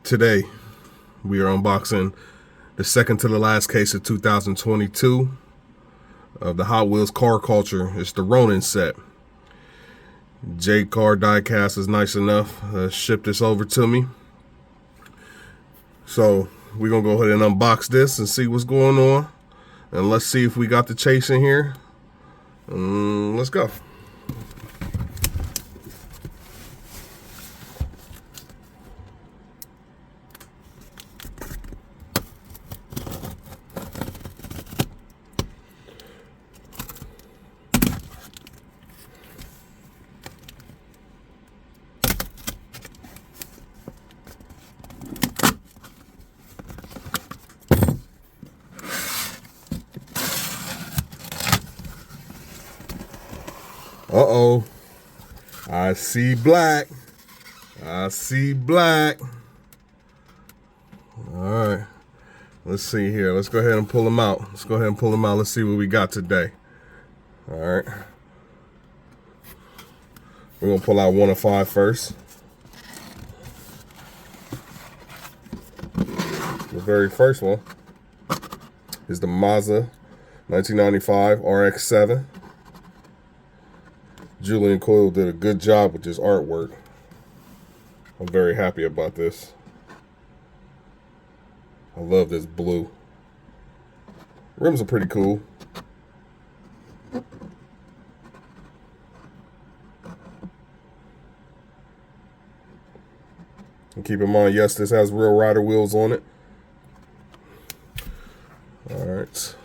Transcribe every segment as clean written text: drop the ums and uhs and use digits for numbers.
Today, we are unboxing the second to the last case of 2022 of the Hot Wheels car culture. It's the Ronin set. J Car Diecast is nice enough to ship this over to me. So we're going to go ahead and unbox this and see what's going on. And let's see if we got the chase in here. Let's go. Uh-oh. I see black. I see black. All right. Let's see here. Let's go ahead and pull them out. Let's see what we got today. All right. We're going to pull out 1 of 5 first. The very first one is the Mazda 1995 RX-7. Julian Coyle did a good job with this artwork. I'm very happy about this. I love this blue. Rims are pretty cool. And keep in mind, yes, this has real rider wheels on it. All right.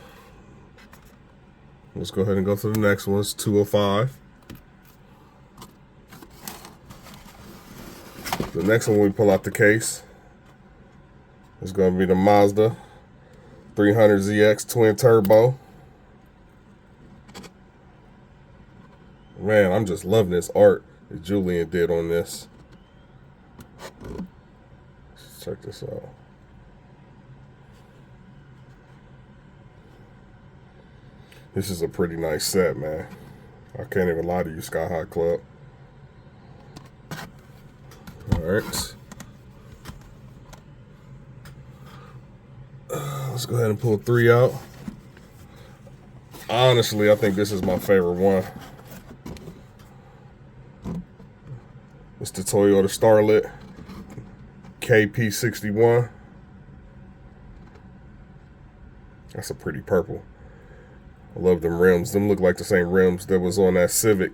Let's go ahead and go to the next one. It's 205. The next one we pull out the case is going to be the Mazda 300ZX Twin Turbo. Man, I'm just loving this art that Julian did on this. Let's check this out. This is a pretty nice set, man. I can't even lie to you, Sky High Club. All right. Let's go ahead and pull 3 out. Honestly, I think this is my favorite one. It's the Toyota Starlet KP61. That's a pretty purple. I love them rims. Them look like the same rims that was on that Civic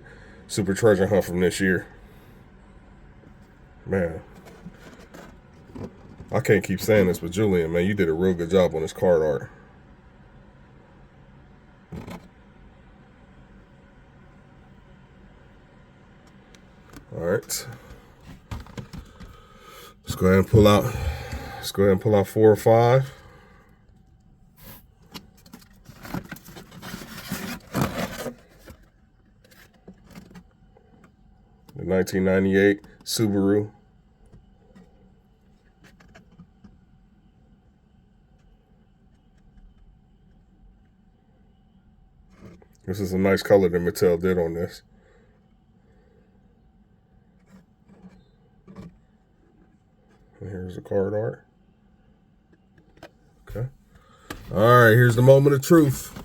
Super Treasure Hunt from this year. Man, I can't keep saying this, but Julian, man, you did a real good job on this card art. All right. Let's go ahead and pull out 4 or 5. The 1998 Subaru. This is a nice color that Mattel did on this. And here's the card art. Okay. All right, here's the moment of truth.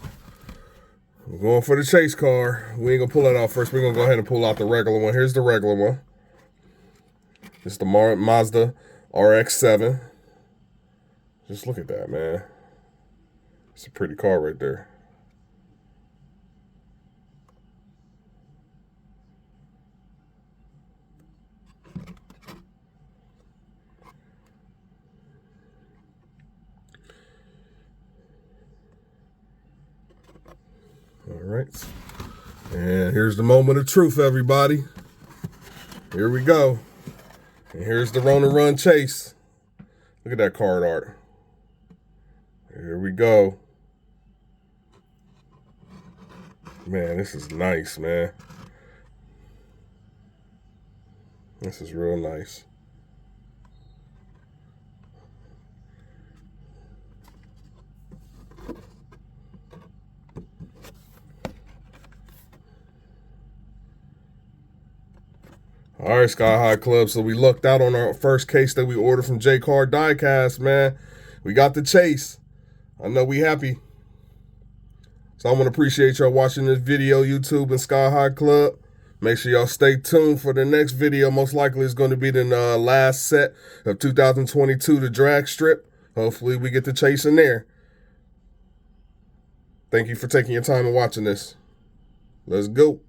We're going for the chase car. We ain't gonna pull that out first. We're gonna go ahead and pull out the regular one. Here's the regular one. It's the Mazda RX-7. Just look at that, man. It's a pretty car right there. All right. And here's the moment of truth, everybody. Here we go. And here's the Ronin Run Chase. Look at that card art. Here we go. Man, this is nice, man. This is real nice. All right, Sky High Club. So we lucked out on our first case that we ordered from J Car Diecast, man. We got the chase. I know we happy. So I want to appreciate y'all watching this video, YouTube and Sky High Club. Make sure y'all stay tuned for the next video. Most likely it's going to be the last set of 2022, the drag strip. Hopefully we get the chase in there. Thank you for taking your time and watching this. Let's go.